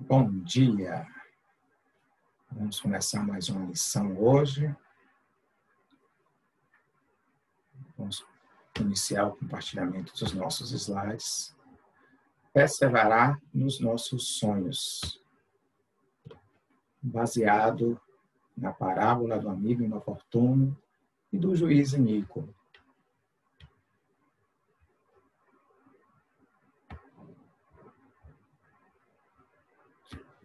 Bom dia! Vamos começar mais uma lição hoje. Vamos iniciar o compartilhamento dos nossos slides. Perseverar nos nossos sonhos. Baseado na parábola do amigo inoportuno e do juiz iníquo.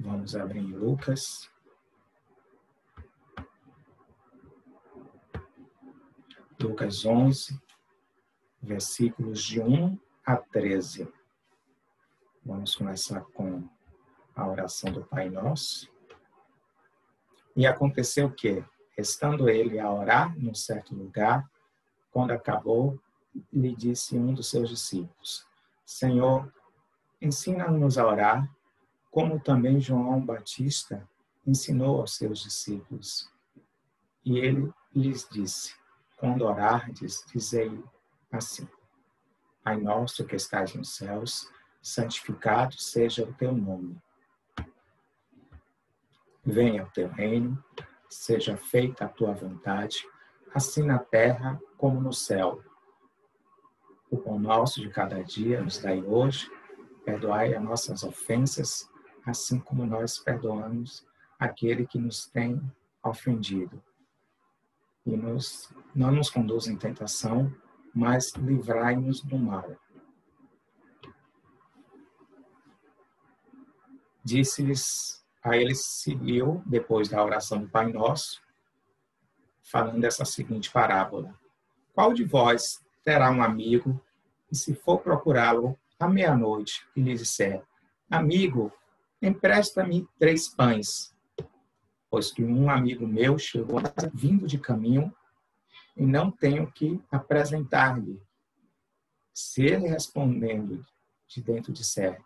Vamos abrir em Lucas. Lucas 11, versículos de 1 a 13. Vamos começar com a oração do Pai Nosso. E aconteceu que, estando ele a orar num certo lugar, quando acabou, lhe disse um dos seus discípulos: Senhor, ensina-nos a orar, como também João Batista ensinou aos seus discípulos. E ele lhes disse: quando orardes, dizei assim: Pai nosso que estás nos céus, santificado seja o teu nome. Venha o teu reino, seja feita a tua vontade, assim na terra como no céu. O pão nosso de cada dia nos dai hoje, perdoai as nossas ofensas, assim como nós perdoamos aquele que nos tem ofendido. E não nos conduz em tentação, mas livrai-nos do mal. Disse-lhes, a eles seguiu, depois da oração do Pai Nosso, falando essa seguinte parábola: qual de vós terá um amigo, e se for procurá-lo à meia-noite, e lhe disser: amigo, empresta-me 3 pães, pois que um amigo meu chegou vindo de caminho e não tenho que apresentar-lhe. Se ele respondendo de dentro disser: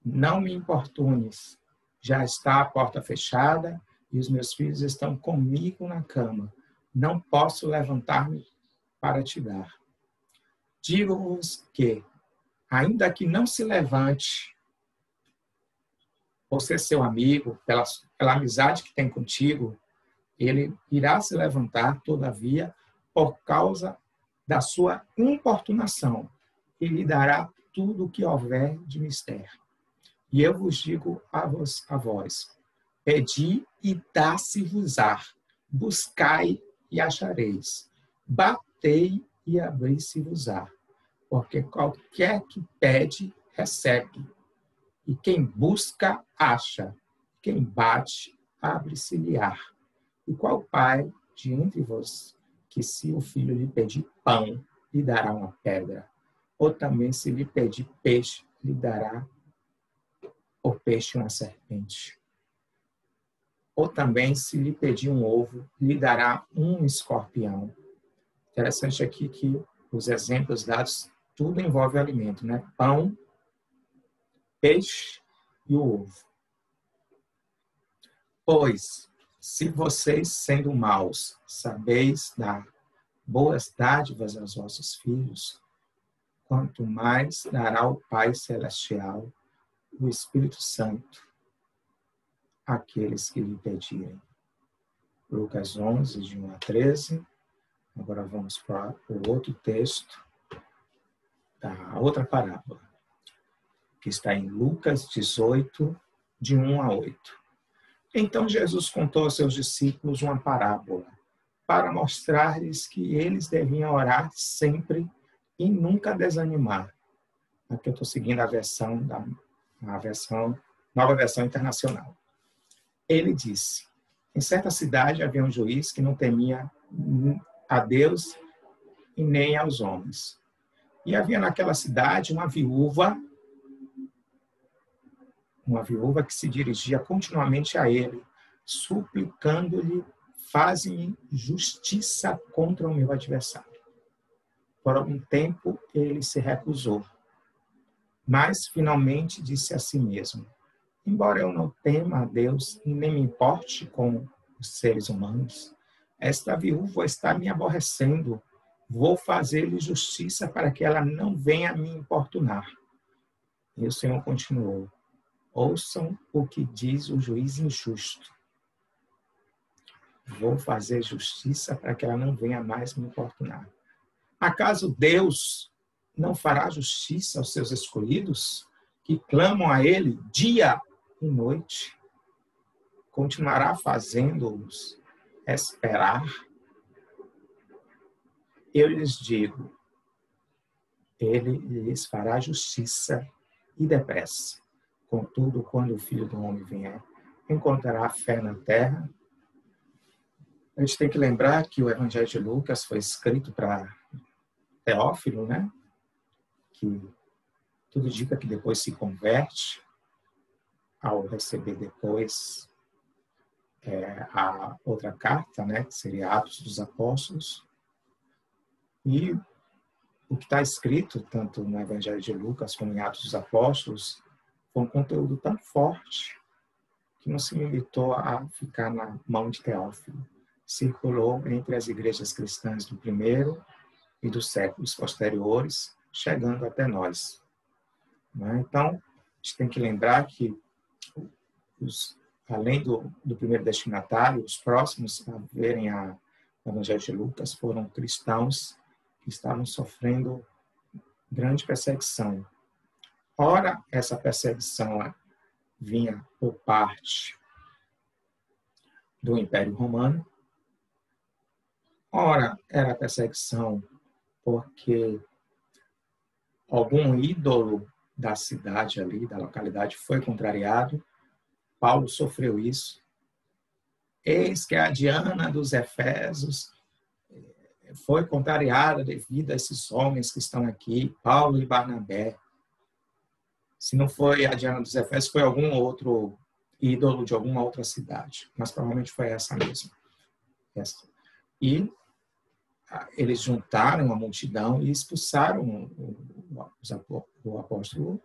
não me importunes, já está a porta fechada e os meus filhos estão comigo na cama, não posso levantar-me para te dar. Digo-vos que, ainda que não se levante, por ser seu amigo, pela amizade que tem contigo, ele irá se levantar, todavia, por causa da sua importunação, e lhe dará tudo o que houver de mister. E eu vos digo a vós, pedi e dá-se-vos-á, buscai e achareis, batei e abri-se-vos-á, porque qualquer que pede, recebe, e quem busca, acha, quem bate, abre-se-lhe-á. E qual pai de entre vós, que se o filho lhe pedir pão, lhe dará uma pedra? Ou também se lhe pedir peixe, lhe dará o peixe uma serpente? Ou também se lhe pedir um ovo, lhe dará um escorpião? Interessante aqui que os exemplos dados, tudo envolve alimento, né? Pão, peixe e o ovo. Pois, se vocês, sendo maus, sabeis dar boas dádivas aos vossos filhos, quanto mais dará o Pai Celestial, o Espírito Santo, àqueles que lhe pedirem. Lucas 11, de 1 a 13. Agora vamos para o outro texto, da outra parábola, que está em Lucas 18, de 1 a 8. Então Jesus contou aos seus discípulos uma parábola, para mostrar-lhes que eles deviam orar sempre e nunca desanimar. Aqui eu estou seguindo a nova versão internacional. Ele disse: em certa cidade havia um juiz que não temia a Deus e nem aos homens. E havia naquela cidade uma viúva que se dirigia continuamente a ele, suplicando-lhe: faze-me justiça contra o meu adversário. Por algum tempo ele se recusou, mas finalmente disse a si mesmo: embora eu não tema a Deus e nem me importe com os seres humanos, esta viúva está me aborrecendo. Vou fazer-lhe justiça para que ela não venha me importunar. E o Senhor continuou: Ouçam o que diz o juiz injusto. Vou fazer justiça para que ela não venha mais me importunar. Acaso Deus não fará justiça aos seus escolhidos, que clamam a Ele dia e noite? Continuará fazendo-os esperar? Eu lhes digo, Ele lhes fará justiça e depressa. Contudo, quando o Filho do Homem vier, encontrará fé na terra? A gente tem que lembrar que o Evangelho de Lucas foi escrito para Teófilo, né? Que tudo indica que depois se converte ao receber depois a outra carta, né? Que seria Atos dos Apóstolos. E o que está escrito, tanto no Evangelho de Lucas como em Atos dos Apóstolos, foi um conteúdo tão forte que não se limitou a ficar na mão de Teófilo. Circulou entre as igrejas cristãs do primeiro e dos séculos posteriores, chegando até nós. Então, a gente tem que lembrar que, além do primeiro destinatário, os próximos a verem o Evangelho de Lucas foram cristãos que estavam sofrendo grande perseguição. Ora, essa perseguição vinha por parte do Império Romano. Ora, era perseguição porque algum ídolo da cidade ali, da localidade, foi contrariado. Paulo sofreu isso. Eis que a Diana dos Efésios foi contrariada devido a esses homens que estão aqui, Paulo e Barnabé. Se não foi a Diana dos Efésios, foi algum outro ídolo de alguma outra cidade. Mas provavelmente foi essa mesmo. E eles juntaram a multidão e expulsaram o apóstolo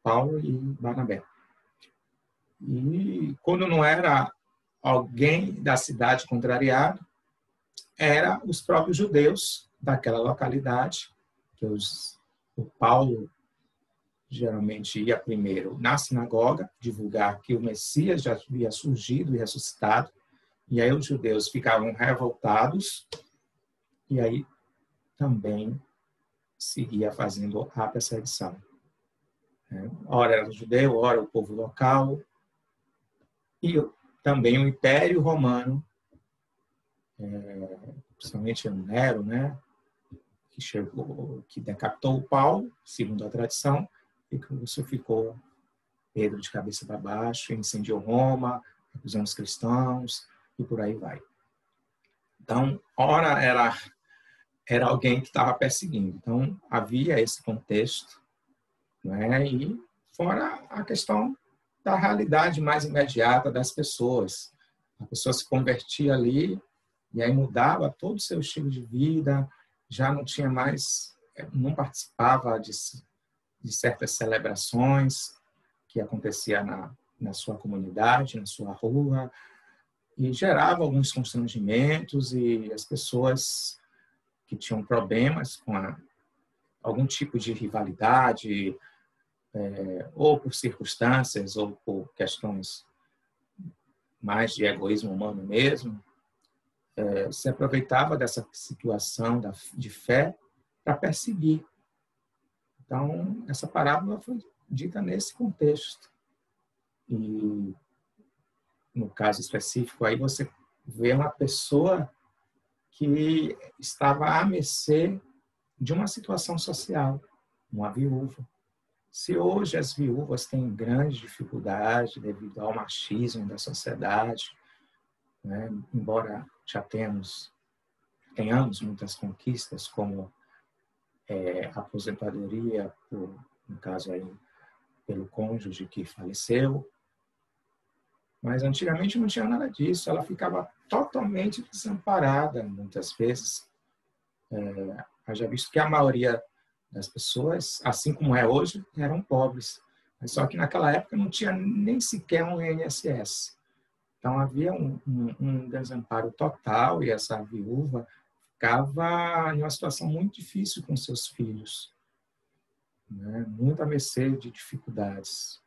Paulo e Barnabé. E quando não era alguém da cidade contrariado, eram os próprios judeus daquela localidade, que o Paulo geralmente ia primeiro na sinagoga, divulgar que o Messias já havia surgido e ressuscitado, e aí os judeus ficavam revoltados, e aí também seguia fazendo a perseguição. Ora era o judeu, ora o povo local, e também o Império Romano, principalmente o Nero, né, que decapitou o Paulo, segundo a tradição, e crucificou Pedro de cabeça para baixo, incendiou Roma, acusando os cristãos, e por aí vai. Então, ora era alguém que estava perseguindo. Então, havia esse contexto, né? E fora a questão da realidade mais imediata das pessoas. A pessoa se convertia ali e aí mudava todo o seu estilo de vida, já não tinha mais, não participava de certas celebrações que acontecia na sua comunidade, na sua rua, e gerava alguns constrangimentos, e as pessoas que tinham problemas com algum tipo de rivalidade, ou por circunstâncias, ou por questões mais de egoísmo humano mesmo, se aproveitava dessa situação de fé para perseguir. Então, essa parábola foi dita nesse contexto. E, no caso específico, aí você vê uma pessoa que estava à mercê de uma situação social, uma viúva. Se hoje as viúvas têm grande dificuldade devido ao machismo da sociedade, né, embora já tenhamos muitas conquistas, como a aposentadoria, no caso aí, pelo cônjuge que faleceu, mas antigamente não tinha nada disso, ela ficava totalmente desamparada, muitas vezes. Já visto que a maioria das pessoas, assim como é hoje, eram pobres. Mas só que naquela época não tinha nem sequer um INSS. Então havia um desamparo total, e essa viúva ficava em uma situação muito difícil com seus filhos, né? Muito à mercê de dificuldades.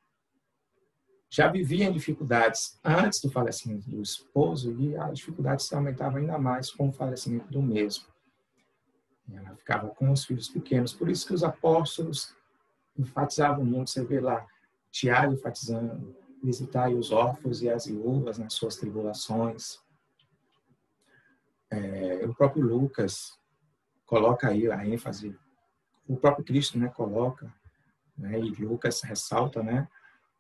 já vivia em dificuldades antes do falecimento do esposo e a dificuldade se aumentava ainda mais com o falecimento do mesmo. Ela ficava com os filhos pequenos. Por isso que os apóstolos enfatizavam muito. Você vê lá Tiago enfatizando: visitai os órfãos e as viúvas nas suas tribulações. O próprio Lucas coloca aí a ênfase. O próprio Cristo, né, coloca, né, e Lucas ressalta, né,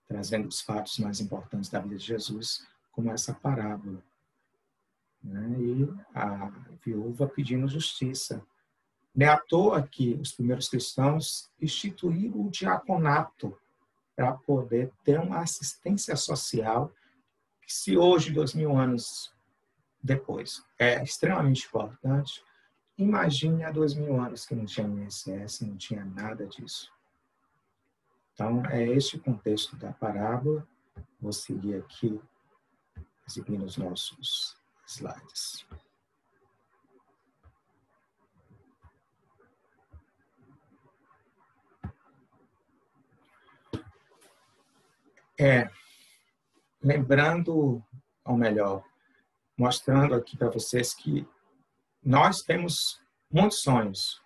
trazendo os fatos mais importantes da vida de Jesus, como essa parábola. Né, e a viúva pedindo justiça. Não é à toa que os primeiros cristãos instituíram o diaconato para poder ter uma assistência social que, se hoje, 2000 anos depois, é extremamente importante, imagine há 2000 anos que não tinha INSS, não tinha nada disso. Então, é este o contexto da parábola. Vou seguir aqui, exibindo os nossos slides. Lembrando, ou melhor, mostrando aqui para vocês que nós temos muitos sonhos,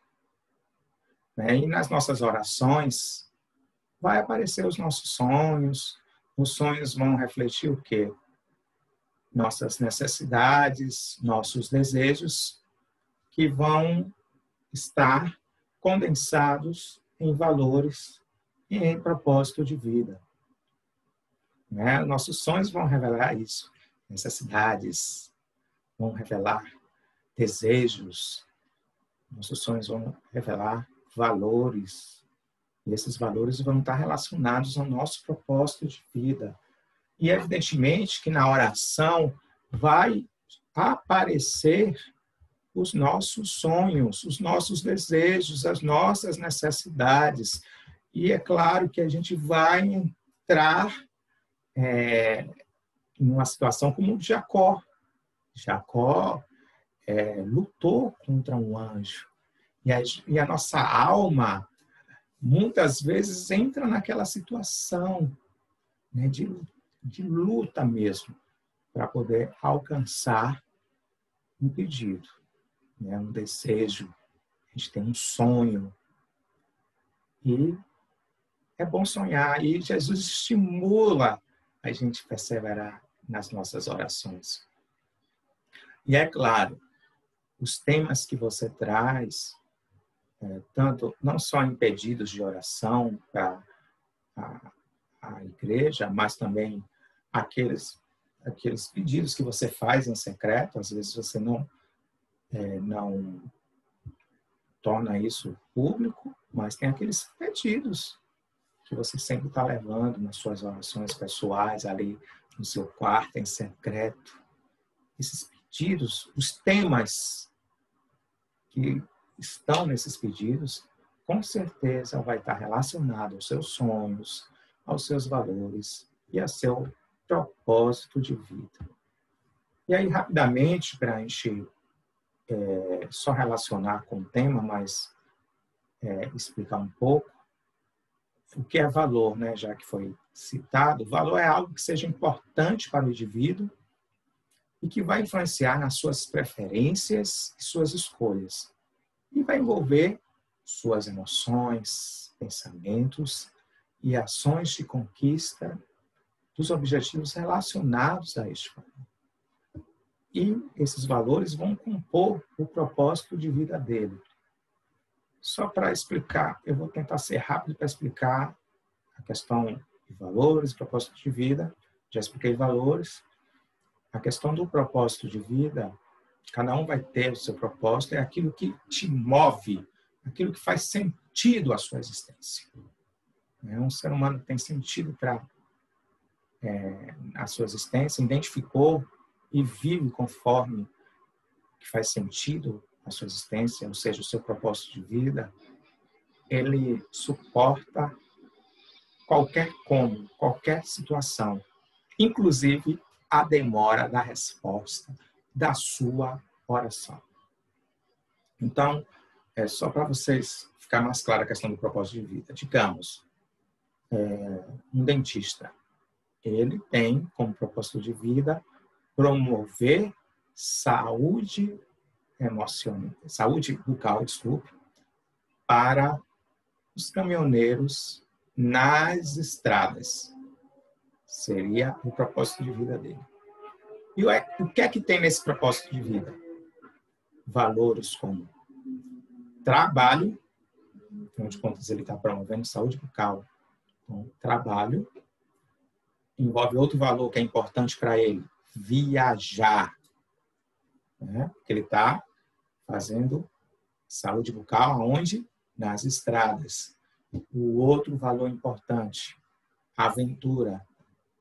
né? E nas nossas orações vai aparecer os nossos sonhos. Os sonhos vão refletir o quê? Nossas necessidades, nossos desejos, que vão estar condensados em valores e em propósito de vida. Né? Nossos sonhos vão revelar isso. Necessidades vão revelar desejos. Nossos sonhos vão revelar valores. E esses valores vão estar relacionados ao nosso propósito de vida. E, evidentemente, que na oração vai aparecer os nossos sonhos, os nossos desejos, as nossas necessidades. E é claro que a gente vai entrar numa situação como Jacó. Jacó lutou contra um anjo. E a nossa alma, muitas vezes, entra naquela situação, né, de luta mesmo, para poder alcançar um pedido, né, um desejo. A gente tem um sonho. E é bom sonhar. E Jesus estimula a gente perseverar nas nossas orações. E é claro, os temas que você traz, tanto não só em pedidos de oração para a igreja, mas também aqueles pedidos que você faz em secreto. Às vezes você não torna isso público, mas tem aqueles pedidos que você sempre está levando nas suas orações pessoais, ali no seu quarto, em secreto. Esses pedidos, os temas que estão nesses pedidos, com certeza vai estar relacionado aos seus sonhos, aos seus valores e ao seu propósito de vida. E aí, rapidamente, para a gente só relacionar com o tema, mas explicar um pouco o que é valor, né? Já que foi citado. Valor é algo que seja importante para o indivíduo e que vai influenciar nas suas preferências e suas escolhas. E vai envolver suas emoções, pensamentos e ações de conquista dos objetivos relacionados a este valor. E esses valores vão compor o propósito de vida dele. Só para explicar, eu vou tentar ser rápido para explicar a questão de valores, propósito de vida. Já expliquei valores. A questão do propósito de vida, cada um vai ter o seu propósito, é aquilo que te move, aquilo que faz sentido à sua existência. Um ser humano tem sentido para a sua existência, identificou e vive conforme que faz sentido a sua existência, ou seja, o seu propósito de vida. Ele suporta qualquer situação, inclusive a demora da resposta da sua oração. Então, só para vocês ficar mais clara a questão do propósito de vida. Digamos, um dentista ele tem como propósito de vida promover saúde emocional, saúde bucal, desculpe, para os caminhoneiros nas estradas. Seria o propósito de vida dele. E o que é que tem nesse propósito de vida? Valores como trabalho, afinal de contas ele está promovendo saúde bucal. Então, trabalho envolve outro valor que é importante para ele, viajar. Né? Porque ele está fazendo saúde bucal aonde? Nas estradas. O outro valor importante, aventura.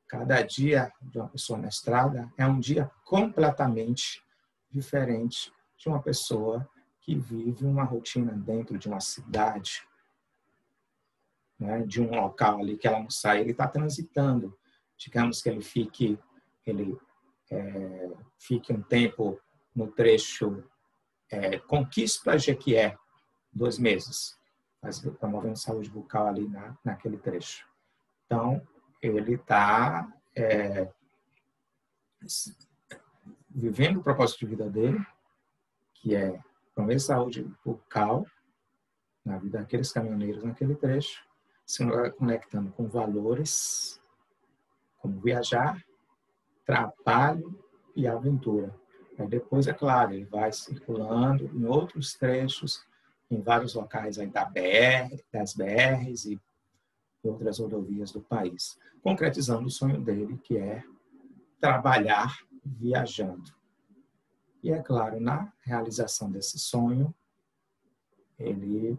Cada dia de uma pessoa na estrada é um dia completamente diferente de uma pessoa que vive uma rotina dentro de uma cidade, né, de um local ali que ela não sai, ele está transitando. Digamos que ele fique um tempo no trecho Conquista Jequié, 2 meses, promovendo saúde bucal ali naquele trecho. Então, ele está vivendo o propósito de vida dele, que é promover saúde bucal na vida daqueles caminhoneiros naquele trecho, se conectando com valores como viajar, trabalho e aventura. Aí depois, é claro, ele vai circulando em outros trechos, em vários locais aí das BRs e outras rodovias do país, concretizando o sonho dele, que é trabalhar viajando. E, é claro, na realização desse sonho, ele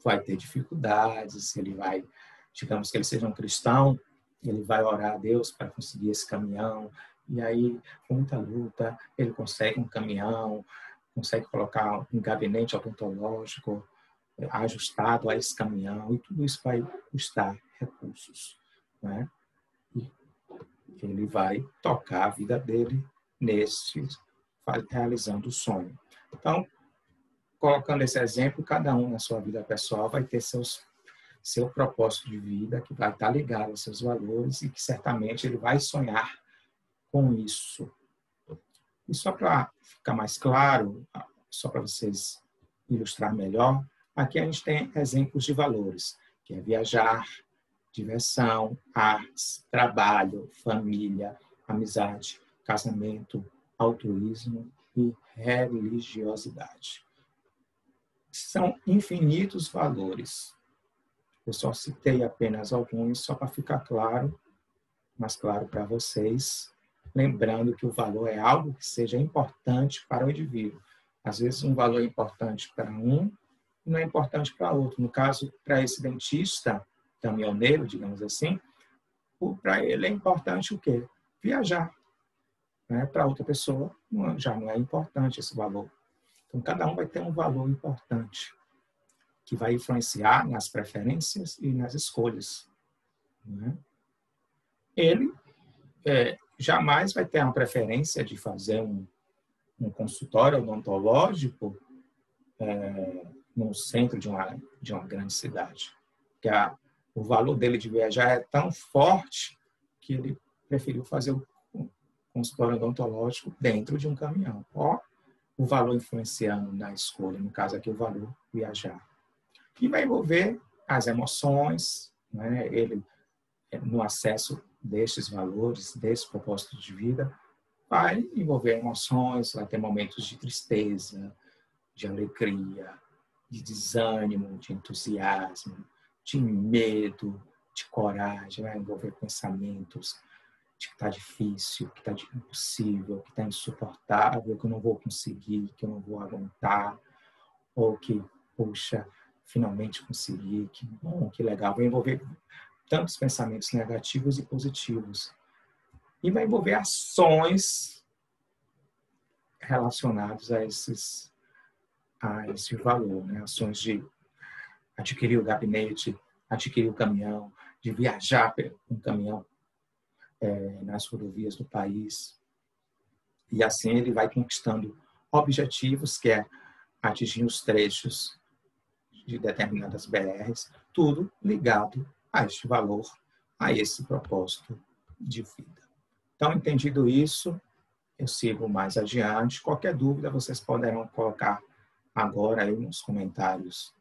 vai ter dificuldades, digamos que ele seja um cristão, ele vai orar a Deus para conseguir esse caminhão, e aí, com muita luta, ele consegue um caminhão, consegue colocar um gabinete odontológico ajustado a esse caminhão, e tudo isso vai custar recursos, né? E ele vai tocar a vida dele realizando o sonho. Então, colocando esse exemplo, cada um na sua vida pessoal vai ter seu propósito de vida, que vai estar ligado aos seus valores e que certamente ele vai sonhar com isso. E só para ficar mais claro, só para vocês ilustrar melhor, aqui a gente tem exemplos de valores, que é viajar, diversão, artes, trabalho, família, amizade, casamento, altruísmo e religiosidade. São infinitos valores. Eu só citei apenas alguns, só para ficar claro, mais claro para vocês, lembrando que o valor é algo que seja importante para o indivíduo. Às vezes, um valor é importante para um e não é importante para outro. No caso, para esse dentista, caminhoneiro, digamos assim, para ele é importante o quê? Viajar. Né? Para outra pessoa, já não é importante esse valor. Então, cada um vai ter um valor importante que vai influenciar nas preferências e nas escolhas. Né? Ele jamais vai ter uma preferência de fazer um consultório odontológico no centro de uma grande cidade. Porque o valor dele de viajar é tão forte que ele preferiu fazer o consultório odontológico dentro de um caminhão. Ó, o valor influenciando na escolha, no caso aqui o valor viajar. E vai envolver as emoções, né? Ele, no acesso destes valores, desse propósito de vida, vai envolver emoções, vai ter momentos de tristeza, de alegria, de desânimo, de entusiasmo, de medo, de coragem, vai envolver pensamentos de que está difícil, que está impossível, que está insuportável, que eu não vou conseguir, que eu não vou aguentar, ou que, puxa, finalmente consegui, que bom, que legal. Vai envolver tantos pensamentos negativos e positivos. E vai envolver ações relacionadas a esse valor, né? Ações de adquirir o gabinete, adquirir o caminhão, de viajar com um caminhão nas rodovias do país. E assim ele vai conquistando objetivos, que é atingir os trechos de determinadas BRs, tudo ligado a este valor, a esse propósito de vida. Então, entendido isso, eu sigo mais adiante. Qualquer dúvida, vocês poderão colocar agora aí nos comentários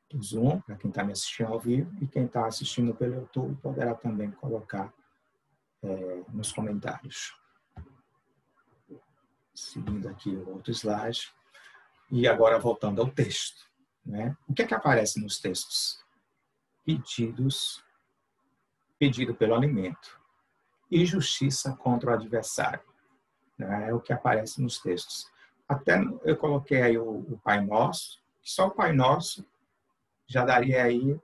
do Zoom, para quem está me assistindo ao vivo, e quem está assistindo pelo YouTube poderá também colocar nos comentários. Seguindo aqui o outro slide. E agora voltando ao texto, né? O que é que aparece nos textos? Pedido pelo alimento e justiça contra o adversário, né? É o que aparece nos textos. Até eu coloquei aí o Pai Nosso, que só o Pai Nosso já daria aí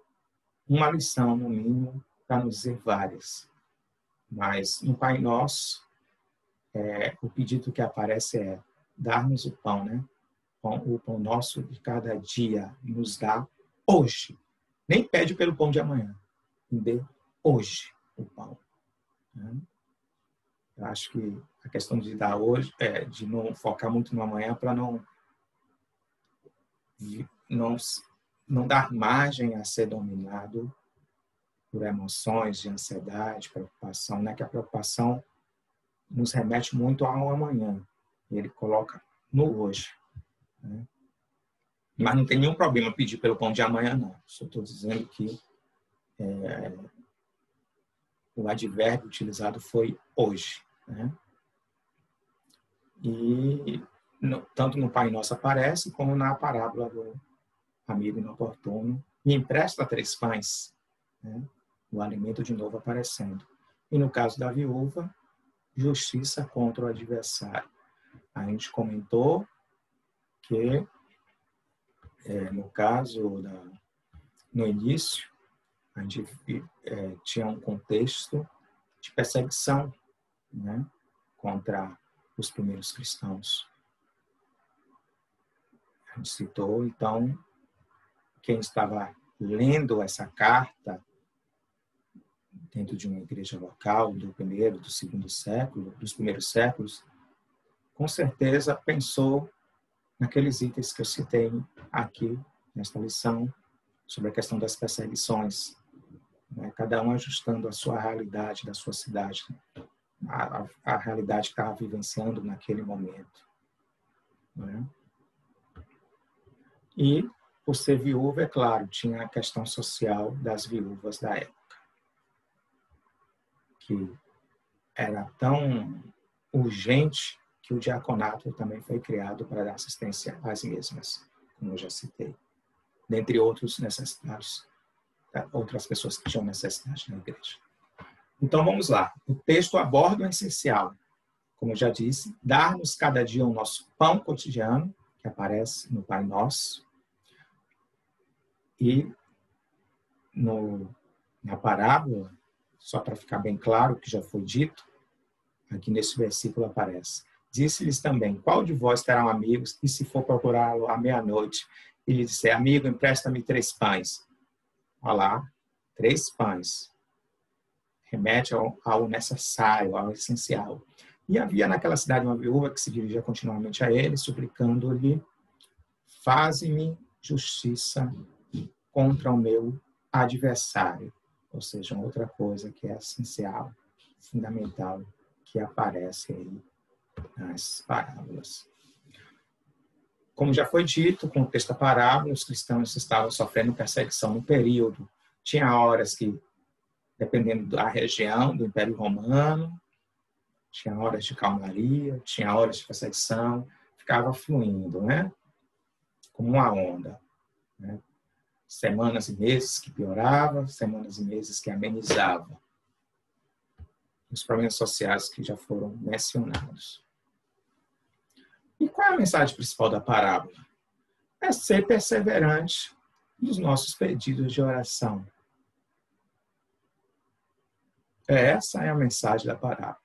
uma lição, no mínimo, para nos dizer várias. Mas no Pai Nosso, o pedido que aparece é dar-nos o pão, né? O pão nosso de cada dia nos dá hoje. Nem pede pelo pão de amanhã. Me dê hoje o pão. Né? Eu acho que a questão de dar hoje é de não focar muito no amanhã para não dar margem a ser dominado por emoções de ansiedade, preocupação, né? Que a preocupação nos remete muito ao amanhã. E ele coloca no hoje. Né? Mas não tem nenhum problema pedir pelo pão de amanhã, não. Só estou dizendo que o advérbio utilizado foi hoje. Né? E tanto no Pai Nosso aparece, como na parábola do amigo inoportuno. Me empresta 3 pães. Né? O alimento de novo aparecendo. E no caso da viúva, justiça contra o adversário. A gente comentou que, no caso, no início, a gente tinha um contexto de perseguição, né, contra os primeiros cristãos. A gente citou, então, quem estava lendo essa carta dentro de uma igreja local do primeiro, do segundo século, dos primeiros séculos, com certeza pensou naqueles itens que eu citei aqui nesta lição sobre a questão das perseguições, né? Cada um ajustando a sua realidade da sua cidade, a realidade que estava vivenciando naquele momento, né? E, por ser viúva, é claro, tinha a questão social das viúvas da época, que era tão urgente que o diaconato também foi criado para dar assistência às mesmas, como eu já citei, dentre outros necessitados, outras pessoas que tinham necessidade na igreja. Então, vamos lá. O texto aborda o essencial. Como eu já disse, dar-nos cada dia o nosso pão cotidiano, que aparece no Pai Nosso, e na parábola, só para ficar bem claro o que já foi dito, aqui nesse versículo aparece: disse-lhes também, qual de vós terá um amigo, e se for procurá-lo à meia-noite, e lhe disser, amigo, empresta-me 3 pães. Olha lá, 3 pães. Remete ao necessário, ao essencial. E havia naquela cidade uma viúva que se dirigia continuamente a ele, suplicando-lhe, faze-me justiça contra o meu adversário. Ou seja, outra coisa que é essencial, fundamental, que aparece aí nas parábolas. Como já foi dito, com o texto da parábola, os cristãos estavam sofrendo perseguição no período. Tinha horas que, dependendo da região, do Império Romano, tinha horas de calmaria, tinha horas de perseguição, ficava fluindo, né? Como uma onda. Né? Semanas e meses que piorava, semanas e meses que amenizava. Os problemas sociais que já foram mencionados. E qual é a mensagem principal da parábola? É ser perseverante nos nossos pedidos de oração. Essa é a mensagem da parábola.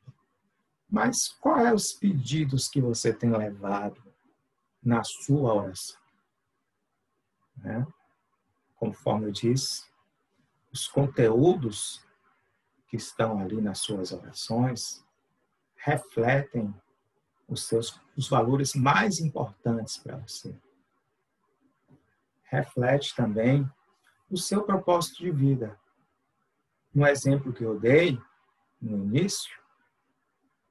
Mas quais os pedidos que você tem levado na sua oração? Né? Conforme eu disse, os conteúdos que estão ali nas suas orações refletem os valores mais importantes para você. Reflete também o seu propósito de vida. No exemplo que eu dei, no início,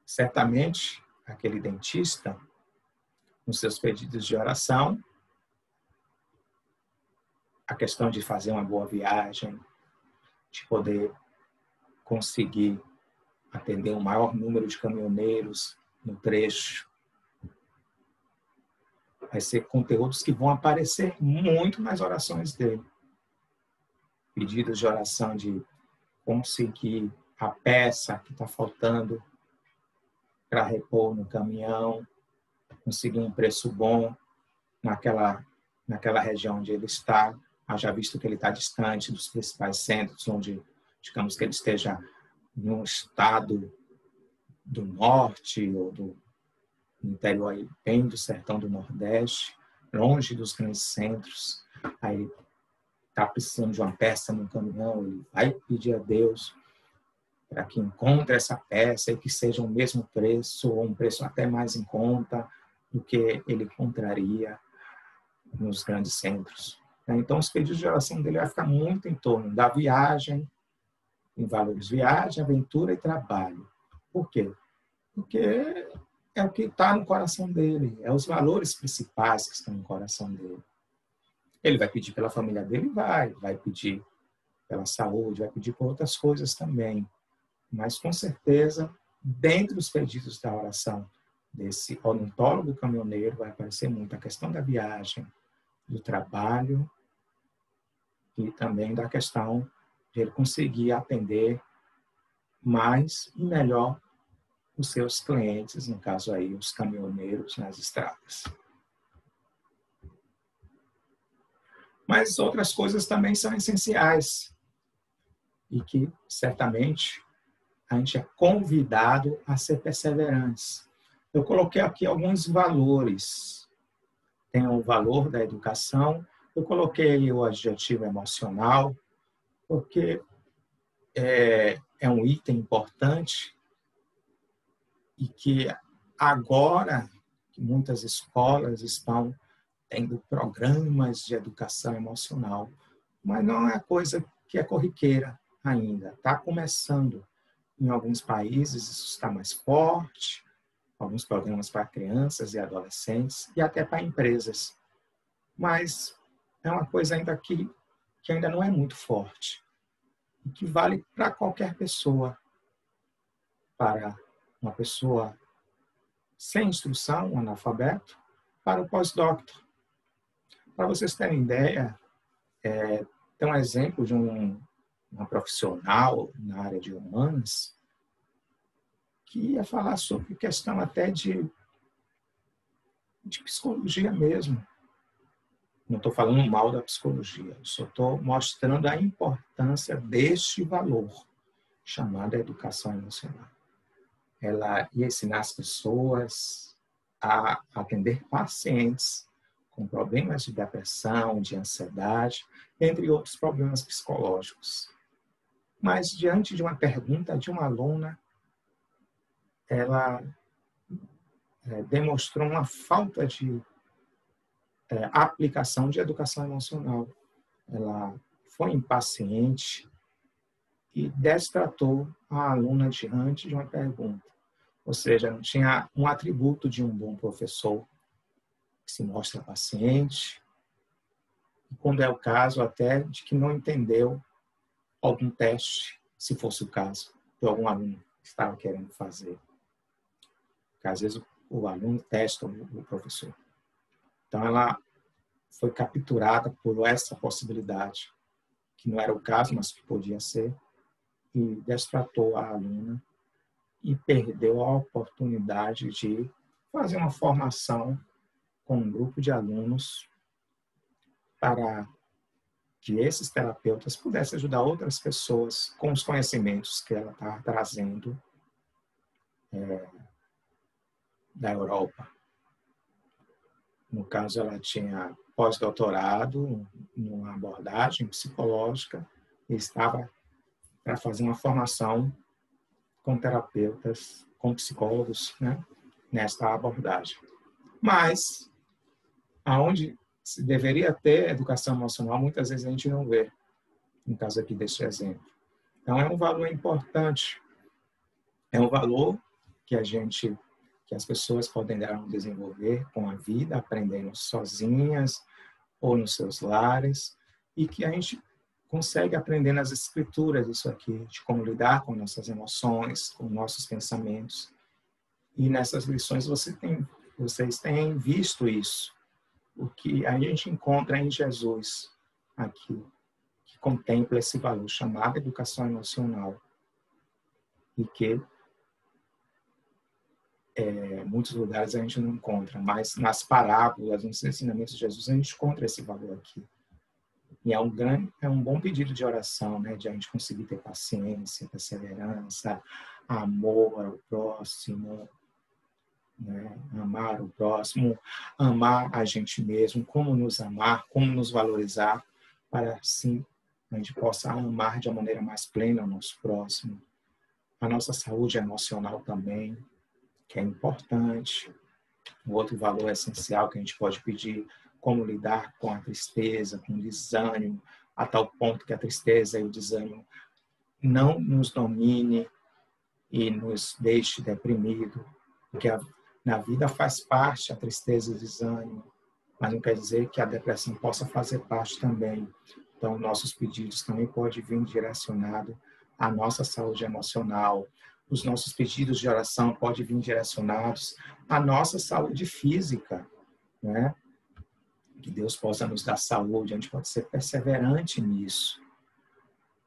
certamente aquele dentista, nos seus pedidos de oração, a questão de fazer uma boa viagem, de poder conseguir atender o maior número de caminhoneiros no trecho, vai ser conteúdos que vão aparecer muito nas orações dele. Pedidos de oração de conseguir a peça que está faltando para repor no caminhão, conseguir um preço bom naquela região onde ele está, haja visto que ele está distante dos principais centros, onde, digamos que ele esteja em um estado do norte ou do interior, aí, bem do sertão do Nordeste, longe dos grandes centros. Aí está precisando de uma peça no caminhão, ele vai pedir a Deus para que encontre essa peça e que seja o mesmo preço, ou um preço até mais em conta do que ele encontraria nos grandes centros. Então, os pedidos de oração dele vai ficar muito em torno da viagem, em valores viagem, aventura e trabalho. Por quê? Porque é o que está no coração dele, é os valores principais que estão no coração dele. Ele vai pedir pela família dele? Vai pedir pela saúde, vai pedir por outras coisas também. Mas, com certeza, dentre os pedidos da oração desse odontólogo caminhoneiro, vai aparecer muito a questão da viagem, do trabalho e também da questão de ele conseguir atender mais e melhor os seus clientes, no caso aí, os caminhoneiros nas estradas. Mas outras coisas também são essenciais e que, certamente, a gente é convidado a ser perseverantes. Eu coloquei aqui alguns valores. Tem o valor da educação, eu coloquei o adjetivo emocional, porque é um item importante e que agora que muitas escolas estão tendo programas de educação emocional, mas não é coisa que é corriqueira ainda. Está começando. Em alguns países isso está mais forte, alguns programas para crianças e adolescentes e até para empresas. Mas é uma coisa ainda que ainda não é muito forte e que vale para qualquer pessoa. Para uma pessoa sem instrução, um analfabeto, para o pós-doutor. Para vocês terem ideia, tem um exemplo de uma profissional na área de humanas que ia falar sobre questão até de psicologia mesmo. Não estou falando mal da psicologia, só estou mostrando a importância deste valor chamado educação emocional. Ela ia ensinar as pessoas a atender pacientes com problemas de depressão, de ansiedade, entre outros problemas psicológicos. Mas, diante de uma pergunta de uma aluna, ela demonstrou uma falta de aplicação de educação emocional. Ela foi impaciente e destratou a aluna diante de uma pergunta. Ou seja, não tinha um atributo de um bom professor, que se mostra paciente, e quando é o caso até de que não entendeu algum teste, se fosse o caso, que algum aluno estava querendo fazer. Porque às vezes o aluno testa o professor. Então ela foi capturada por essa possibilidade, que não era o caso, mas que podia ser, e destratou a aluna e perdeu a oportunidade de fazer uma formação com um grupo de alunos para que esses terapeutas pudessem ajudar outras pessoas com os conhecimentos que ela está trazendo da Europa. No caso, ela tinha pós-doutorado numa abordagem psicológica e estava para fazer uma formação com terapeutas, com psicólogos, né, nesta abordagem. Mas, aonde se deveria ter educação emocional, muitas vezes a gente não vê, no caso aqui deste exemplo. Então, é um valor importante É um valor que que as pessoas poderão desenvolver com a vida, aprendendo sozinhas ou nos seus lares, e que a gente consegue aprender nas escrituras isso aqui, de como lidar com nossas emoções, com nossos pensamentos. E nessas lições vocês têm visto isso, o que a gente encontra em Jesus aqui, que contempla esse valor chamado educação emocional, e que em muitos lugares a gente não encontra, mas nas parábolas, nos ensinamentos de Jesus, a gente encontra esse valor aqui. E é um bom pedido de oração, né? De a gente conseguir ter paciência, perseverança, amor ao próximo, né? Amar o próximo, amar a gente mesmo, como nos amar, como nos valorizar, para assim a gente possa amar de uma maneira mais plena o nosso próximo. A nossa saúde emocional também, que é importante. Um outro valor essencial que a gente pode pedir, como lidar com a tristeza, com o desânimo, a tal ponto que a tristeza e o desânimo não nos domine e nos deixe deprimido, porque na vida faz parte a tristeza e o desânimo, mas não quer dizer que a depressão possa fazer parte também. Então, nossos pedidos também podem vir direcionados à nossa saúde emocional. Os nossos pedidos de oração podem vir direcionados à nossa saúde física, né? Que Deus possa nos dar saúde, a gente pode ser perseverante nisso.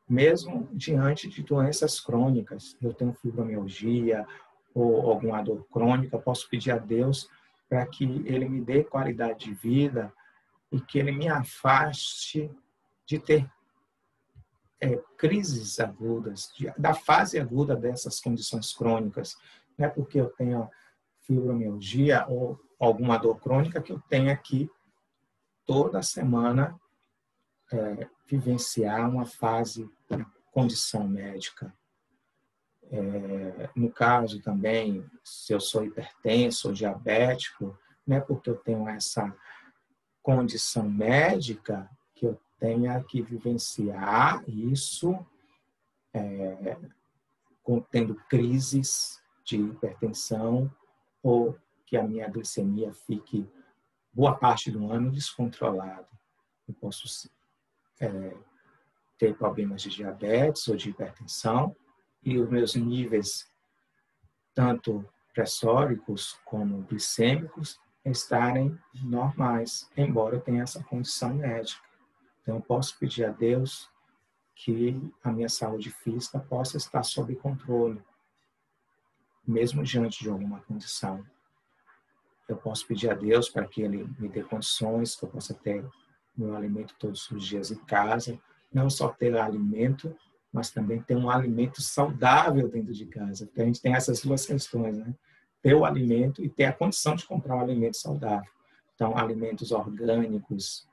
Mesmo diante de doenças crônicas, eu tenho fibromialgia ou alguma dor crônica, posso pedir a Deus para que Ele me dê qualidade de vida e que Ele me afaste de ter crises agudas, da fase aguda dessas condições crônicas. Não é porque eu tenho fibromialgia ou alguma dor crônica que eu tenha que toda semana vivenciar uma fase de condição médica. No caso também, se eu sou hipertenso ou diabético, não é porque eu tenho essa condição médica que eu tenha que vivenciar isso, tendo crises de hipertensão ou que a minha glicemia fique boa parte do ano descontrolada. Eu posso ter problemas de diabetes ou de hipertensão e os meus níveis, tanto pressóricos como glicêmicos, estarem normais, embora eu tenha essa condição médica. Então, eu posso pedir a Deus que a minha saúde física possa estar sob controle, mesmo diante de alguma condição. Eu posso pedir a Deus para que Ele me dê condições, que eu possa ter meu alimento todos os dias em casa, não só ter alimento, mas também ter um alimento saudável dentro de casa, porque a gente tem essas duas questões, né? Ter o alimento e ter a condição de comprar um alimento saudável. Então, alimentos orgânicos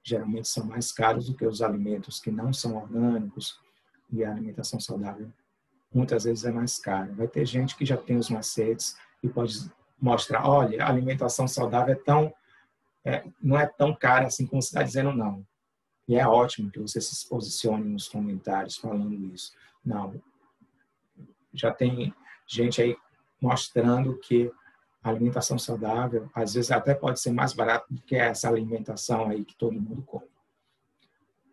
geralmente são mais caros do que os alimentos que não são orgânicos, e a alimentação saudável muitas vezes é mais cara. Vai ter gente que já tem os macetes e pode mostrar, olha, a alimentação saudável não é tão cara assim como você está dizendo, não. E é ótimo que você se posicione nos comentários falando isso. Não, já tem gente aí mostrando que a alimentação saudável, às vezes até pode ser mais barata do que essa alimentação aí que todo mundo come.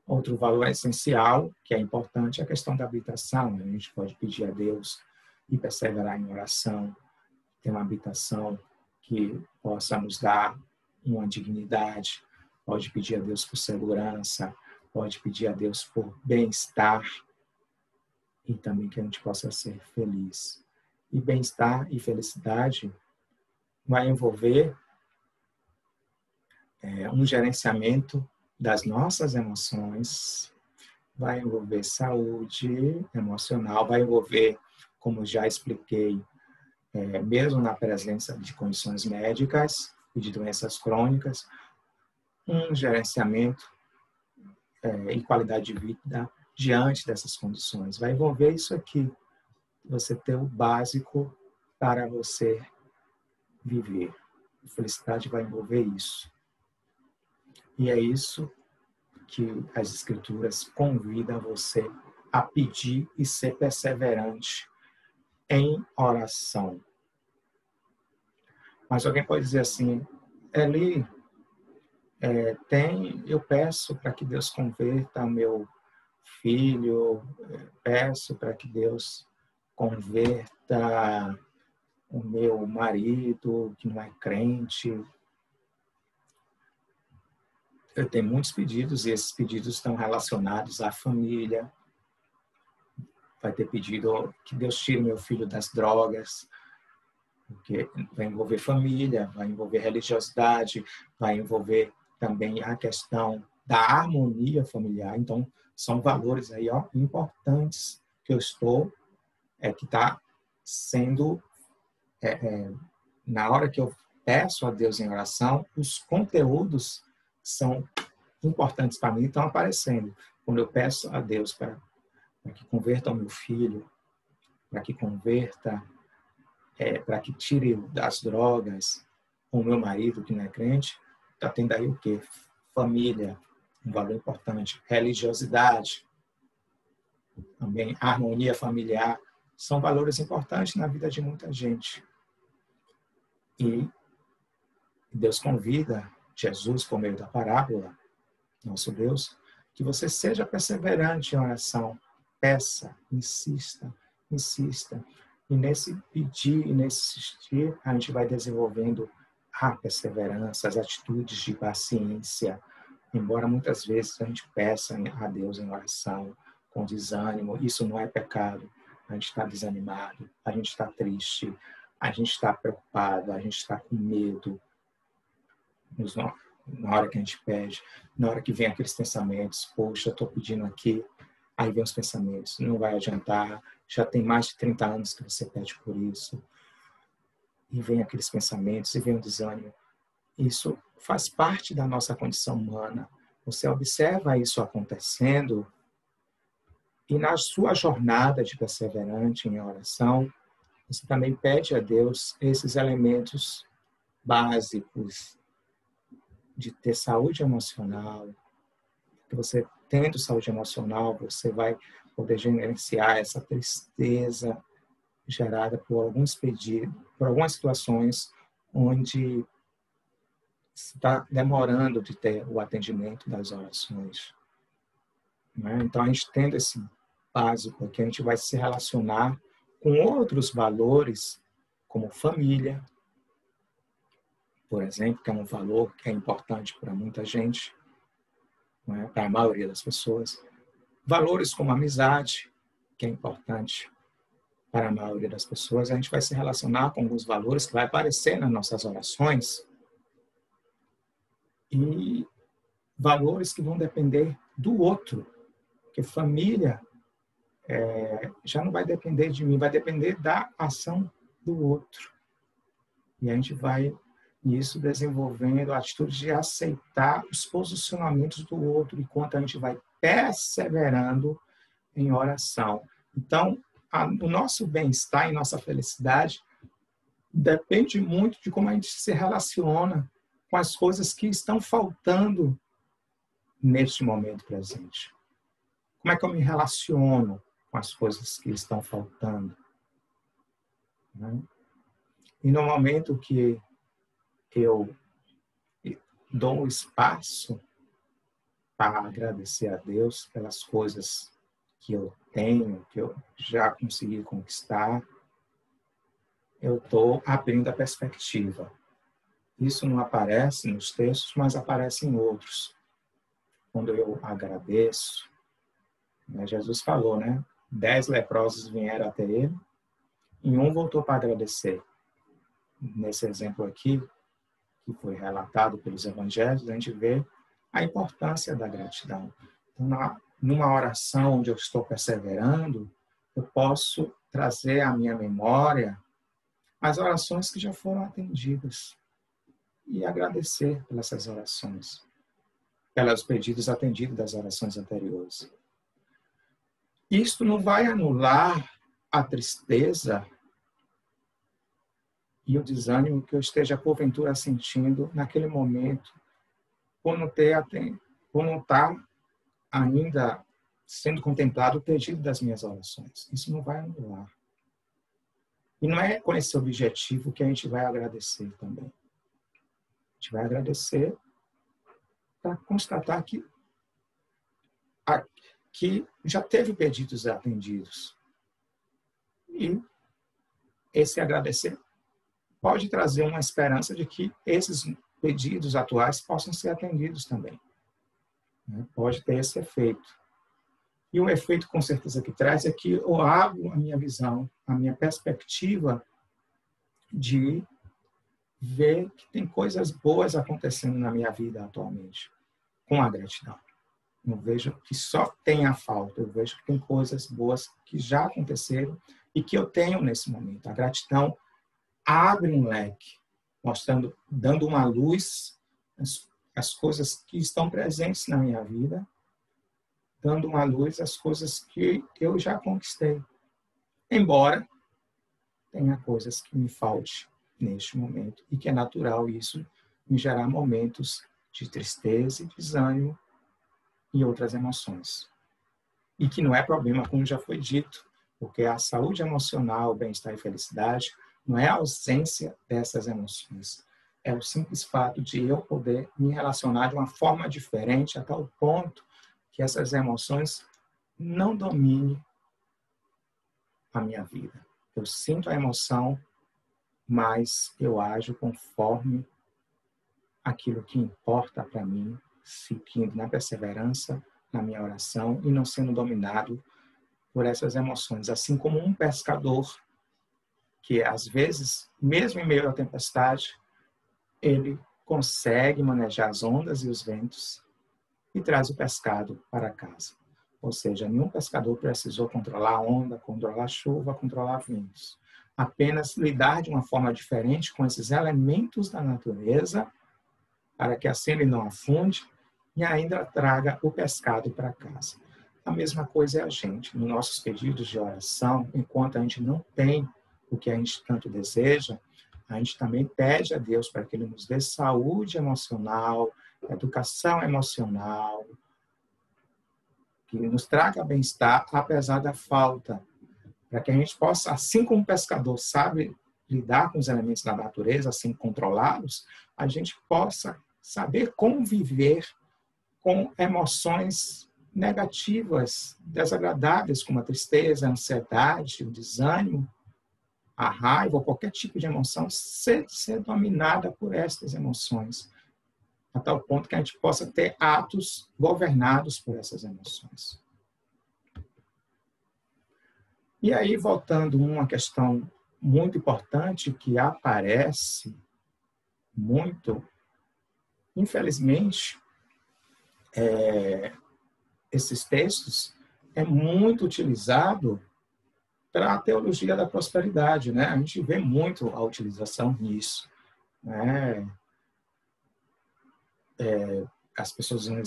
Outro valor essencial, que é importante, é a questão da habitação. A gente pode pedir a Deus e perseverar em oração, ter uma habitação que possa nos dar uma dignidade, pode pedir a Deus por segurança, pode pedir a Deus por bem-estar e também que a gente possa ser feliz. E bem-estar e felicidade vai envolver um gerenciamento das nossas emoções, vai envolver saúde emocional, vai envolver, como já expliquei, mesmo na presença de condições médicas e de doenças crônicas, um gerenciamento e qualidade de vida diante dessas condições. Vai envolver isso aqui, você ter o básico para você viver. A felicidade vai envolver isso. E é isso que as Escrituras convidam você a pedir e ser perseverante em oração. Mas alguém pode dizer assim, Eli, eu peço para que Deus converta o meu filho, peço para que Deus converta o meu marido, que não é crente. Eu tenho muitos pedidos e esses pedidos estão relacionados à família. Vai ter pedido que Deus tire meu filho das drogas, porque vai envolver família, vai envolver religiosidade, vai envolver também a questão da harmonia familiar. Então, são valores aí importantes que eu estou, que está sendo, na hora que eu peço a Deus em oração, os conteúdos são importantes para mim, estão aparecendo. Quando eu peço a Deus para que converta o meu filho, para que converta, para que tire das drogas o meu marido, que não é crente, está tendo aí o quê? Família, um valor importante. Religiosidade, também harmonia familiar, são valores importantes na vida de muita gente. E Deus convida Jesus, por meio da parábola, nosso Deus, que você seja perseverante em oração. Peça, insista, insista. E nesse pedir e nesse insistir, a gente vai desenvolvendo a perseverança, as atitudes de paciência. Embora muitas vezes a gente peça a Deus em oração com desânimo, isso não é pecado. A gente está desanimado, a gente está triste, a gente está preocupado, a gente está com medo. Na hora que a gente pede, na hora que vem aqueles pensamentos, poxa, eu estou pedindo aqui, aí vem os pensamentos, não vai adiantar, já tem mais de 30 anos que você pede por isso, e vem aqueles pensamentos, e vem o desânimo. Isso faz parte da nossa condição humana. Você observa isso acontecendo, e na sua jornada de perseverante em oração, você também pede a Deus esses elementos básicos de ter saúde emocional. Que você, tendo saúde emocional, você vai poder gerenciar essa tristeza gerada por alguns pedidos, por algumas situações onde está demorando de ter o atendimento das orações. Então, a gente tendo esse básico aqui, a gente vai se relacionar com outros valores, como família, por exemplo, que é um valor que é importante para muita gente, para a maioria das pessoas. Valores como amizade, que é importante para a maioria das pessoas. A gente vai se relacionar com alguns valores que vai aparecer nas nossas orações e valores que vão depender do outro, porque família já não vai depender de mim, vai depender da ação do outro. E a gente vai nisso desenvolvendo a atitude de aceitar os posicionamentos do outro, enquanto a gente vai perseverando em oração. Então, o nosso bem-estar e nossa felicidade depende muito de como a gente se relaciona com as coisas que estão faltando neste momento presente. Como é que eu me relaciono com as coisas que estão faltando? E no momento que eu dou espaço para agradecer a Deus pelas coisas que eu tenho, que eu já consegui conquistar, eu estou abrindo a perspectiva. Isso não aparece nos textos, mas aparece em outros. Quando eu agradeço, Jesus falou, 10 leprosos vieram até ele e um voltou para agradecer. Nesse exemplo aqui, que foi relatado pelos evangelhos, a gente vê a importância da gratidão. Então, numa oração onde eu estou perseverando, eu posso trazer à minha memória as orações que já foram atendidas e agradecer pelas orações, pelos pedidos atendidos das orações anteriores. Isto não vai anular a tristeza e o desânimo que eu esteja, porventura, sentindo naquele momento, por não estar ainda sendo contemplado o pedido das minhas orações. Isso não vai anular. E não é com esse objetivo que a gente vai agradecer também. A gente vai agradecer para constatar que já teve pedidos atendidos. E esse agradecer pode trazer uma esperança de que esses pedidos atuais possam ser atendidos também. Pode ter esse efeito. E o efeito, com certeza, que traz é que eu abro a minha visão, a minha perspectiva de ver que tem coisas boas acontecendo na minha vida atualmente, com a gratidão. Não vejo que só tem a falta, eu vejo que tem coisas boas que já aconteceram e que eu tenho nesse momento. A gratidão abre um leque, mostrando, dando uma luz às coisas que estão presentes na minha vida, dando uma luz às coisas que eu já conquistei. Embora tenha coisas que me falte neste momento e que é natural isso me gerar momentos de tristeza e desânimo e outras emoções. E que não é problema, como já foi dito, porque a saúde emocional, o bem-estar e felicidade não é a ausência dessas emoções. É o simples fato de eu poder me relacionar de uma forma diferente a tal ponto que essas emoções não dominem a minha vida. Eu sinto a emoção, mas eu ajo conforme aquilo que importa para mim, seguindo na perseverança, na minha oração e não sendo dominado por essas emoções. Assim como um pescador que, às vezes, mesmo em meio à tempestade, ele consegue manejar as ondas e os ventos e traz o pescado para casa. Ou seja, nenhum pescador precisou controlar a onda, controlar a chuva, controlar ventos. Apenas lidar de uma forma diferente com esses elementos da natureza para que assim ele não afunde e ainda traga o pescado para casa. A mesma coisa é a gente. Nos nossos pedidos de oração, enquanto a gente não tem o que a gente tanto deseja, a gente também pede a Deus para que Ele nos dê saúde emocional, educação emocional, que nos traga bem-estar apesar da falta, para que a gente possa, assim como o pescador sabe lidar com os elementos da natureza, assim controlá-los, a gente possa saber conviver com emoções negativas, desagradáveis, como a tristeza, a ansiedade, o desânimo, a raiva, ou qualquer tipo de emoção, ser dominada por estas emoções, a tal ponto que a gente possa ter atos governados por essas emoções. E aí, voltando a uma questão muito importante que aparece muito, infelizmente, esses textos é muito utilizado para a teologia da prosperidade, né? A gente vê muito a utilização nisso, né? As pessoas dizem,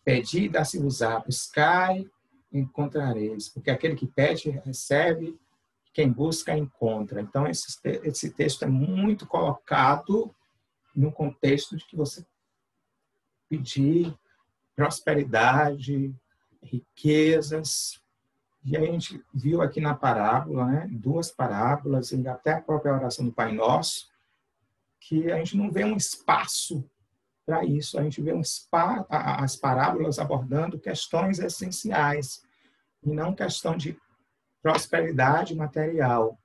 pedi e dá-se-vos-á, buscai, encontrareis, porque aquele que pede, recebe, quem busca, encontra. Então, esse texto é muito colocado no contexto de que você pedir prosperidade, riquezas. E a gente viu aqui na parábola, né, duas parábolas, e até a própria oração do Pai Nosso, que a gente não vê um espaço para isso. A gente vê as parábolas abordando questões essenciais, e não questão de prosperidade material.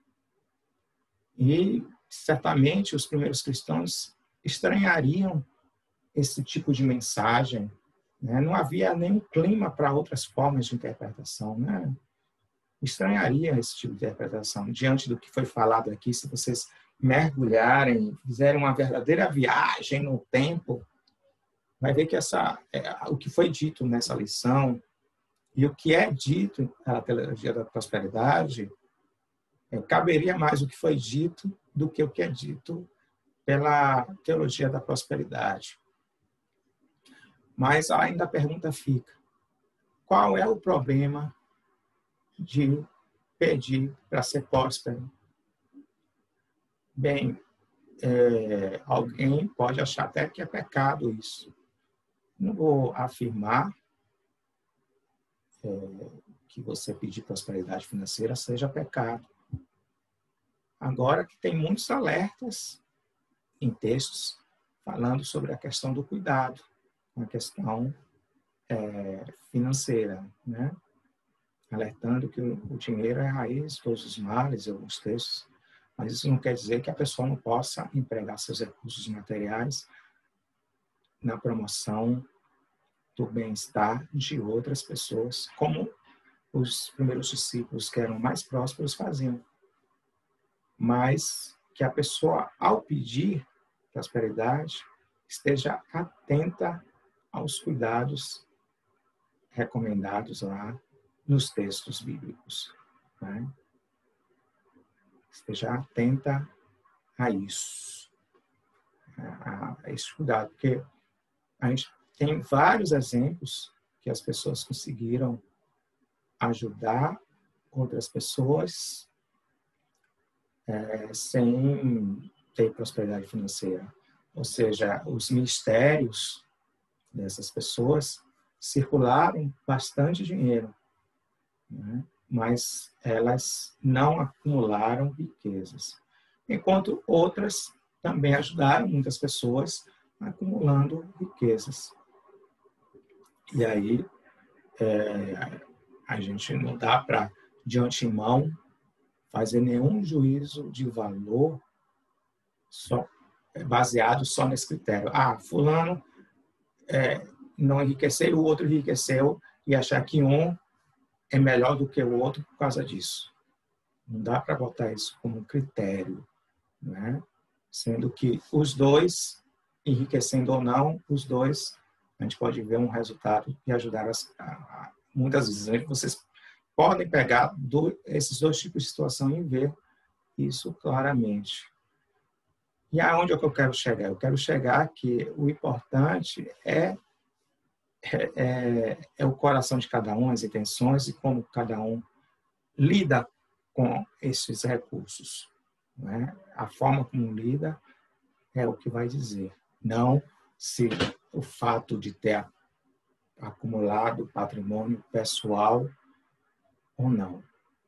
E, certamente, os primeiros cristãos estranhariam esse tipo de mensagem, né? Não havia nenhum clima para outras formas de interpretação, né? Estranharia esse tipo de interpretação. Diante do que foi falado aqui, se vocês mergulharem, fizerem uma verdadeira viagem no tempo, vai ver que o que foi dito nessa lição e o que é dito na teologia da prosperidade, caberia mais o que foi dito do que o que é dito pela teologia da prosperidade. Mas ainda a pergunta fica: qual é o problema de pedir para ser próspero? Bem, alguém pode achar até que é pecado isso. Não vou afirmar que você pedir prosperidade financeira seja pecado. Agora que tem muitos alertas em textos falando sobre a questão do cuidado, a questão financeira, né? Alertando que o dinheiro é a raiz de todos os males, em alguns textos, mas isso não quer dizer que a pessoa não possa empregar seus recursos materiais na promoção do bem-estar de outras pessoas, como os primeiros discípulos que eram mais prósperos faziam. Mas que a pessoa, ao pedir prosperidade, esteja atenta aos cuidados recomendados lá nos textos bíblicos, né? Esteja atenta a isso, a esse cuidado, porque a gente tem vários exemplos que as pessoas conseguiram ajudar outras pessoas sem ter prosperidade financeira. Ou seja, os ministérios dessas pessoas circularam bastante dinheiro, né? Mas elas não acumularam riquezas. Enquanto outras também ajudaram muitas pessoas acumulando riquezas. E aí, a gente não dá para, de antemão, fazer nenhum juízo de valor baseado só nesse critério. Fulano não enriqueceu, o outro enriqueceu, e achar que um é melhor do que o outro por causa disso. Não dá para botar isso como critério, né? Sendo que os dois, enriquecendo ou não, os dois, a gente pode ver um resultado e ajudar muitas vezes. Vocês podem pegar esses dois tipos de situação e ver isso claramente. E aonde é que eu quero chegar? Eu quero chegar que o importante é o coração de cada um, as intenções e como cada um lida com esses recursos, né? A forma como lida é o que vai dizer. Não se o fato de ter acumulado patrimônio pessoal ou não.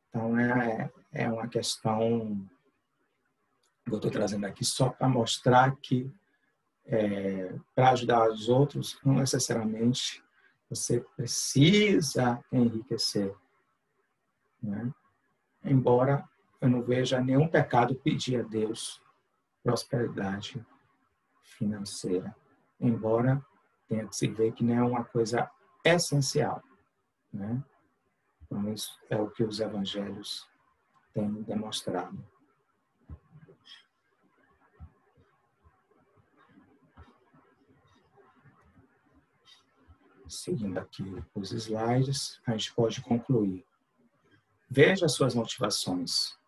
Então, é uma questão que eu estou trazendo aqui só para mostrar que para ajudar os outros, não necessariamente você precisa enriquecer, né? Embora eu não veja nenhum pecado pedir a Deus prosperidade financeira, embora tenha que se ver que não é uma coisa essencial, né? Então, isso é o que os evangelhos têm demonstrado. Seguindo aqui os slides, a gente pode concluir. Veja as suas motivações.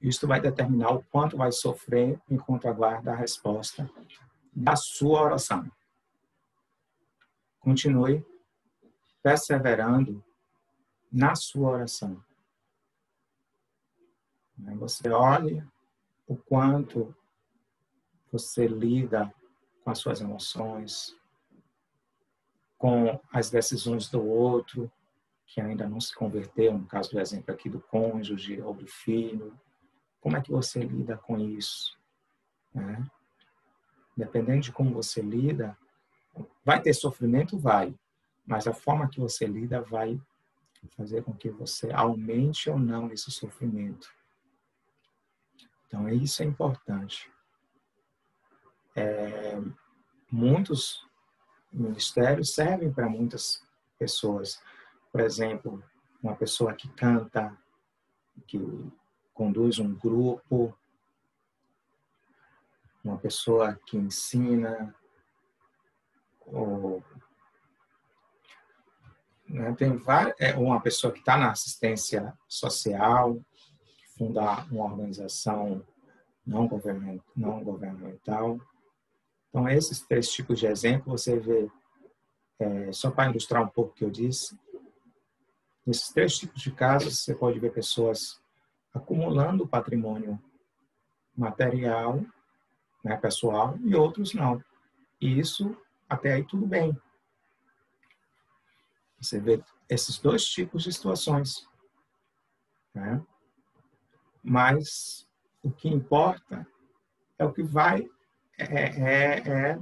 Isto vai determinar o quanto vai sofrer enquanto aguarda a resposta da sua oração. Continue perseverando na sua oração. Você olhe o quanto você lida com as suas emoções, com as decisões do outro, que ainda não se converteu, no caso do exemplo aqui do cônjuge ou do filho. Como é que você lida com isso, né? Dependendo de como você lida, vai ter sofrimento? Vai. Mas a forma que você lida vai fazer com que você aumente ou não esse sofrimento. Então, isso é importante. Muitos ministérios servem para muitas pessoas. Por exemplo, uma pessoa que canta, que conduz um grupo, uma pessoa que ensina, ou, né, tem uma pessoa que está na assistência social, que funda uma organização não governamental. Então, esses três tipos de exemplo, você vê, só para ilustrar um pouco o que eu disse, nesses três tipos de casos, você pode ver pessoas acumulando patrimônio material, né, pessoal, e outros não. E isso, até aí, tudo bem. Você vê esses dois tipos de situações, né? Mas O que importa é o que vai, é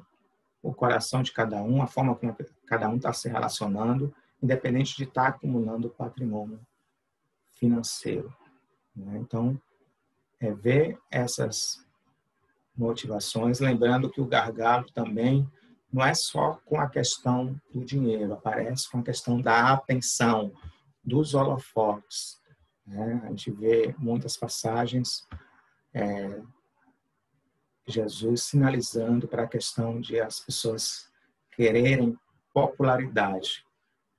o coração de cada um, a forma como cada um está se relacionando, independente de estar acumulando patrimônio financeiro, né? Então, ver essas motivações, lembrando que o gargalo também não é só com a questão do dinheiro, aparece com a questão da atenção, dos holofotes, né? A gente vê muitas passagens, Jesus sinalizando para a questão de as pessoas quererem popularidade,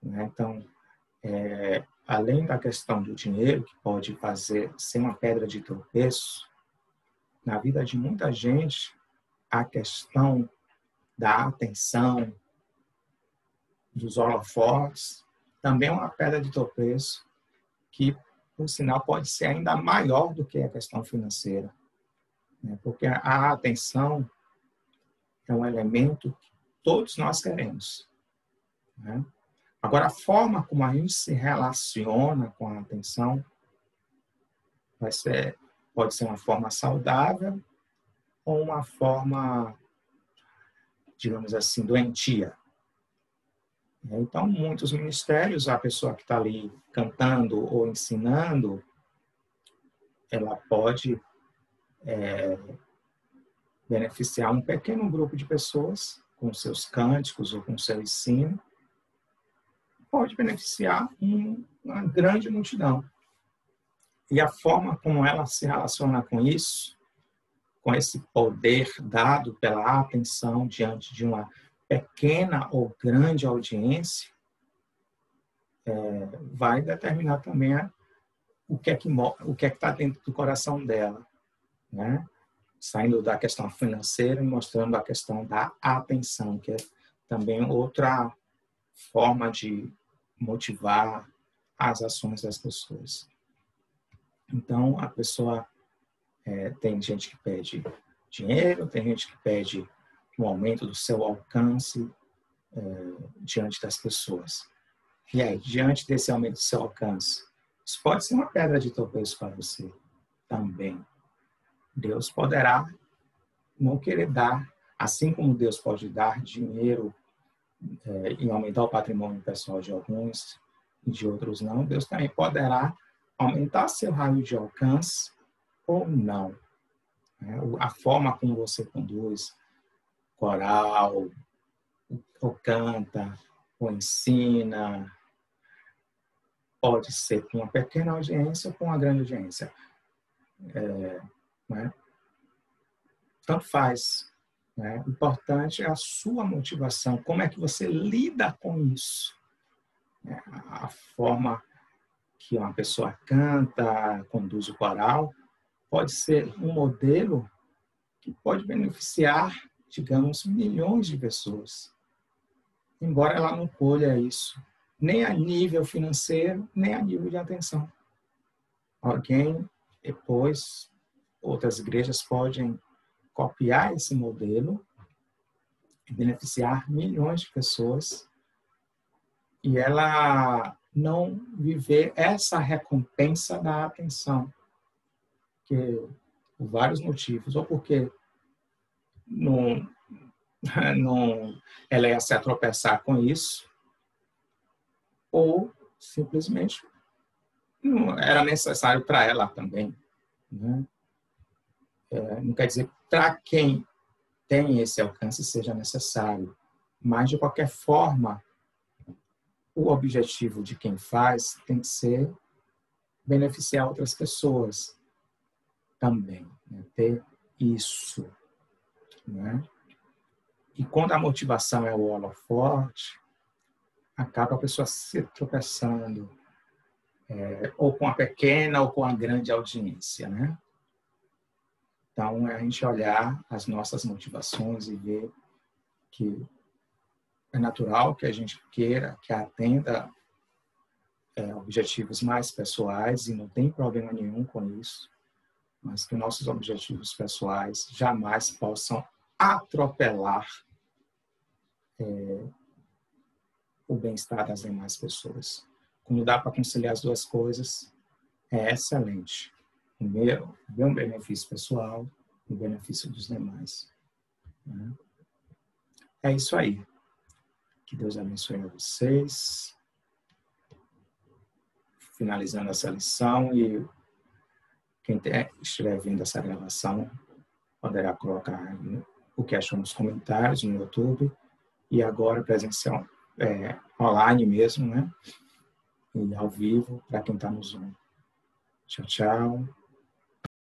né? Então, além da questão do dinheiro, que pode ser uma pedra de tropeço, na vida de muita gente, a questão da atenção, dos holofotes, também é uma pedra de tropeço que, por sinal, pode ser ainda maior do que a questão financeira, né? Porque a atenção é um elemento que todos nós queremos, né? Agora, a forma como a gente se relaciona com a atenção pode ser uma forma saudável ou uma forma, digamos assim, doentia. Então, muitos ministérios, a pessoa que está ali cantando ou ensinando, ela pode beneficiar um pequeno grupo de pessoas com seus cânticos ou com seu ensino, pode beneficiar uma grande multidão. E a forma como ela se relaciona com isso, com esse poder dado pela atenção diante de uma pequena ou grande audiência, vai determinar também o que é que está dentro do coração dela, né? Saindo da questão financeira e mostrando a questão da atenção, que é também outra forma de motivar as ações das pessoas. Então, a pessoa tem gente que pede dinheiro, tem gente que pede um aumento do seu alcance diante das pessoas. E aí, diante desse aumento do seu alcance, isso pode ser uma pedra de tropeço para você também. Deus poderá não querer dar, assim como Deus pode dar dinheiro e aumentar o patrimônio pessoal de alguns e de outros não, Deus também poderá aumentar seu raio de alcance ou não. A forma como você conduz coral, ou canta, ou ensina, pode ser com uma pequena audiência ou com uma grande audiência. Né? Tanto faz. Né? O importante é a sua motivação. Como é que você lida com isso? A forma que uma pessoa canta, conduz o coral, pode ser um modelo que pode beneficiar, digamos, milhões de pessoas. Embora ela não colha isso, nem a nível financeiro, nem a nível de atenção. Alguém, depois, outras igrejas podem copiar esse modelo e beneficiar milhões de pessoas e ela não viver essa recompensa da atenção, que por vários motivos, ou porque ela ia se tropeçar com isso, ou simplesmente não era necessário para ela também, né? Não quer dizer para quem tem esse alcance seja necessário, mas de qualquer forma o objetivo de quem faz tem que ser beneficiar outras pessoas também, né? Ter isso, né? E quando a motivação é o holofote, acaba a pessoa se tropeçando, ou com a pequena ou com a grande audiência, né? Então, é a gente olhar as nossas motivações e ver que é natural que a gente queira, que atenda objetivos mais pessoais, e não tem problema nenhum com isso, mas que nossos objetivos pessoais jamais possam atropelar o bem-estar das demais pessoas. Quando dá para conciliar as duas coisas, é excelente. o meu benefício pessoal e o benefício dos demais. Né? É isso aí. Que Deus abençoe a vocês. Finalizando essa lição, e quem estiver vendo essa gravação poderá colocar o que achou nos comentários no YouTube, e agora presencial, online mesmo, né? E ao vivo para quem está no Zoom. Tchau, tchau.